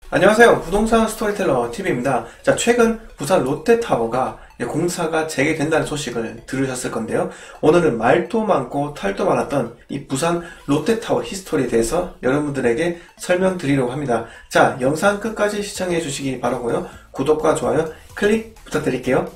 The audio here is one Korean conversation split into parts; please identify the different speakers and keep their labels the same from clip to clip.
Speaker 1: 안녕하세요. 부동산 스토리텔러 TV입니다. 자, 최근 부산 롯데타워가 공사가 재개된다는 소식을 들으셨을 건데요. 오늘은 말도 많고 탈도 많았던 이 부산 롯데타워 히스토리에 대해서 여러분들에게 설명드리려고 합니다. 자, 영상 끝까지 시청해 주시기 바라고요. 구독과 좋아요 클릭 부탁드릴게요.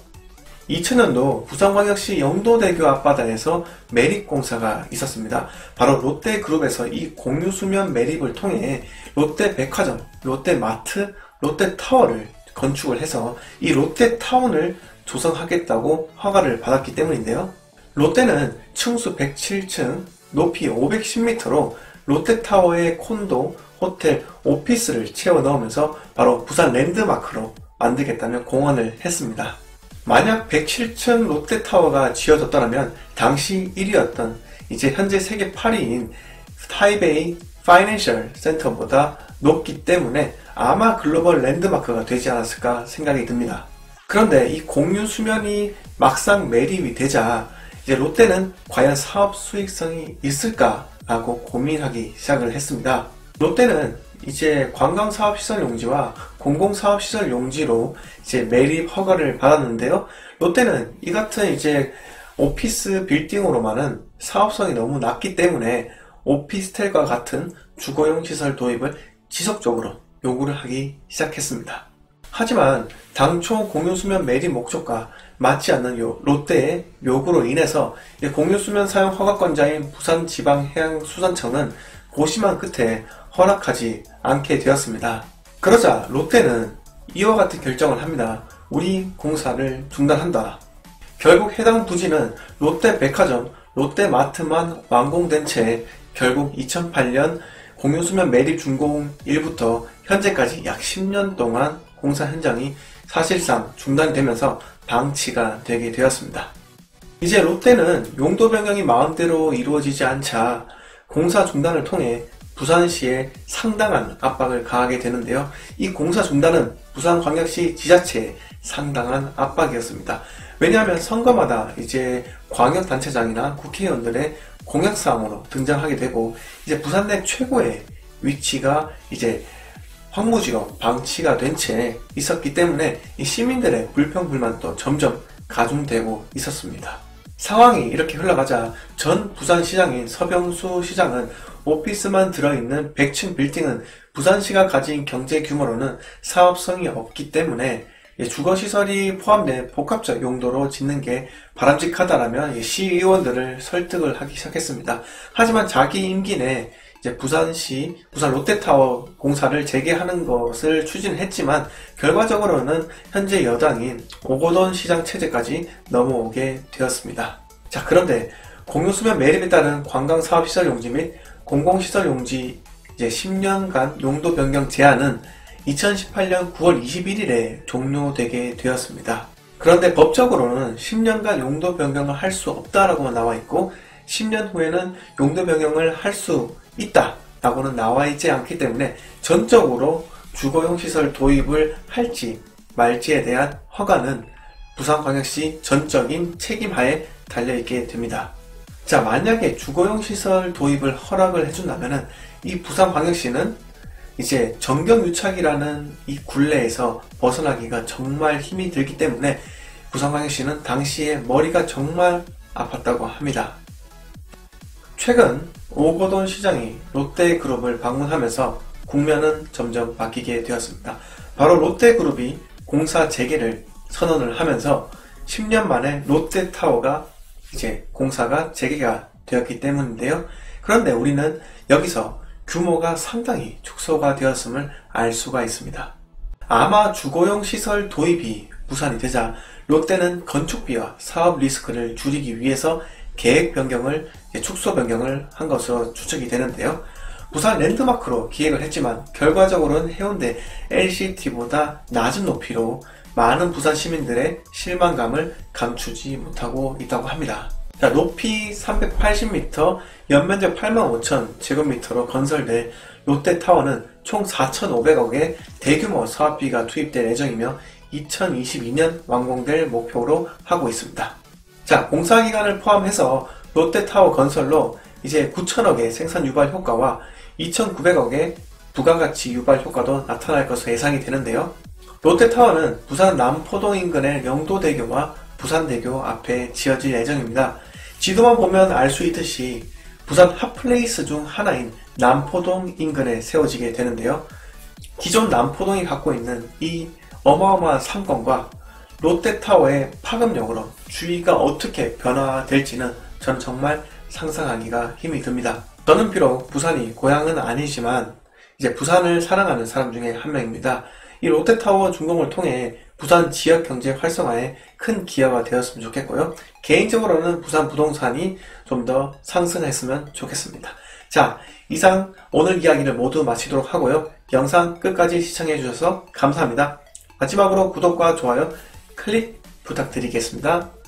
Speaker 1: 2000년도 부산광역시 영도대교 앞바다에서 매립공사가 있었습니다. 바로 롯데그룹에서 이 공유수면 매립을 통해 롯데백화점, 롯데마트, 롯데타워를 건축을 해서 이 롯데타운을 조성하겠다고 허가를 받았기 때문인데요. 롯데는 층수 107층, 높이 510m로 롯데타워의 콘도, 호텔, 오피스를 채워 넣으면서 바로 부산 랜드마크로 만들겠다며 공언을 했습니다. 만약 107층 롯데타워가 지어졌더라면 당시 1위였던 이제 현재 세계 8위인 타이베이 파이낸셜 센터보다 높기 때문에 아마 글로벌 랜드마크가 되지 않았을까 생각이 듭니다. 그런데 이 공유 수면이 막상 매립이 되자 이제 롯데는 과연 사업 수익성이 있을까라고 고민하기 시작을 했습니다. 롯데는 이제 관광사업시설 용지와 공공사업시설 용지로 이제 매립 허가를 받았는데요. 롯데는 이 같은 이제 오피스 빌딩으로만은 사업성이 너무 낮기 때문에 오피스텔과 같은 주거용 시설 도입을 지속적으로 요구를 하기 시작했습니다. 하지만 당초 공유수면 매립 목적과 맞지 않는 롯데의 요구로 인해서 공유수면 사용 허가권자인 부산지방해양수산청은 고심한 끝에 허락하지 않게 되었습니다. 그러자 롯데는 이와 같은 결정을 합니다. 우리 공사를 중단한다. 결국 해당 부지는 롯데백화점, 롯데마트만 완공된 채 결국 2008년 공유수면 매립 준공 일부터 현재까지 약 10년 동안 공사 현장이 사실상 중단되면서 방치가 되게 되었습니다. 이제 롯데는 용도 변경이 마음대로 이루어지지 않자 공사 중단을 통해 부산시에 상당한 압박을 가하게 되는데요. 이 공사 중단은 부산광역시 지자체에 상당한 압박이었습니다. 왜냐하면 선거마다 이제 광역단체장이나 국회의원들의 공약사항으로 등장하게 되고 이제 부산 내 최고의 위치가 이제 황무지로 방치가 된 채 있었기 때문에 이 시민들의 불평불만도 점점 가중되고 있었습니다. 상황이 이렇게 흘러가자 전 부산시장인 서병수 시장은 오피스만 들어있는 100층 빌딩은 부산시가 가진 경제 규모로는 사업성이 없기 때문에 주거시설이 포함된 복합적 용도로 짓는 게 바람직하다라면 시의원들을 설득을 하기 시작했습니다. 하지만 자기 임기 내 이제 부산시, 부산 롯데타워 공사를 재개하는 것을 추진했지만 결과적으로는 현재 여당인 오거돈 시장 체제까지 넘어오게 되었습니다. 자, 그런데 공유수면 매립에 따른 관광사업시설 용지 및 공공시설 용지 이제 10년간 용도 변경 제한은 2018년 9월 21일에 종료되게 되었습니다. 그런데 법적으로는 10년간 용도 변경을 할 수 없다라고만 나와 있고 10년 후에는 용도 변경을 할 수 있다 라고는 나와 있지 않기 때문에 전적으로 주거용 시설 도입을 할지 말지에 대한 허가는 부산광역시 전적인 책임하에 달려있게 됩니다. 자, 만약에 주거용 시설 도입을 허락을 해준다면은 이 부산광역시는 이제 정경유착이라는 이 굴레에서 벗어나기가 정말 힘이 들기 때문에 부산광역시는 당시에 머리가 정말 아팠다고 합니다. 최근 오거돈 시장이 롯데그룹을 방문하면서 국면은 점점 바뀌게 되었습니다. 바로 롯데그룹이 공사 재개를 선언을 하면서 10년 만에 롯데타워가 이제 공사가 재개가 되었기 때문인데요. 그런데 우리는 여기서 규모가 상당히 축소가 되었음을 알 수가 있습니다. 아마 주거용 시설 도입이 무산이 되자 롯데는 건축비와 사업 리스크를 줄이기 위해서 계획 변경을, 축소 변경을 한 것으로 추측이 되는데요. 부산 랜드마크로 기획을 했지만 결과적으로는 해운대 LCT보다 낮은 높이로 많은 부산 시민들의 실망감을 감추지 못하고 있다고 합니다. 자, 높이 380m, 연면적 85,000제곱미터로 건설될 롯데타워는 총 4,500억의 대규모 사업비가 투입될 예정이며 2022년 완공될 목표로 하고 있습니다. 자, 공사기간을 포함해서 롯데타워 건설로 이제 9,000억의 생산 유발 효과와 2,900억의 부가가치 유발 효과도 나타날 것으로 예상이 되는데요. 롯데타워는 부산 남포동 인근의 영도대교와 부산대교 앞에 지어질 예정입니다. 지도만 보면 알 수 있듯이 부산 핫플레이스 중 하나인 남포동 인근에 세워지게 되는데요. 기존 남포동이 갖고 있는 이 어마어마한 상권과 롯데타워의 파급력으로 주위가 어떻게 변화될지는 저는 정말 상상하기가 힘이 듭니다. 저는 비록 부산이 고향은 아니지만 이제 부산을 사랑하는 사람 중에 한 명입니다. 이 롯데타워 준공을 통해 부산 지역 경제 활성화에 큰 기여가 되었으면 좋겠고요. 개인적으로는 부산 부동산이 좀 더 상승했으면 좋겠습니다. 자, 이상 오늘 이야기를 모두 마치도록 하고요. 영상 끝까지 시청해 주셔서 감사합니다. 마지막으로 구독과 좋아요 클릭 부탁드리겠습니다.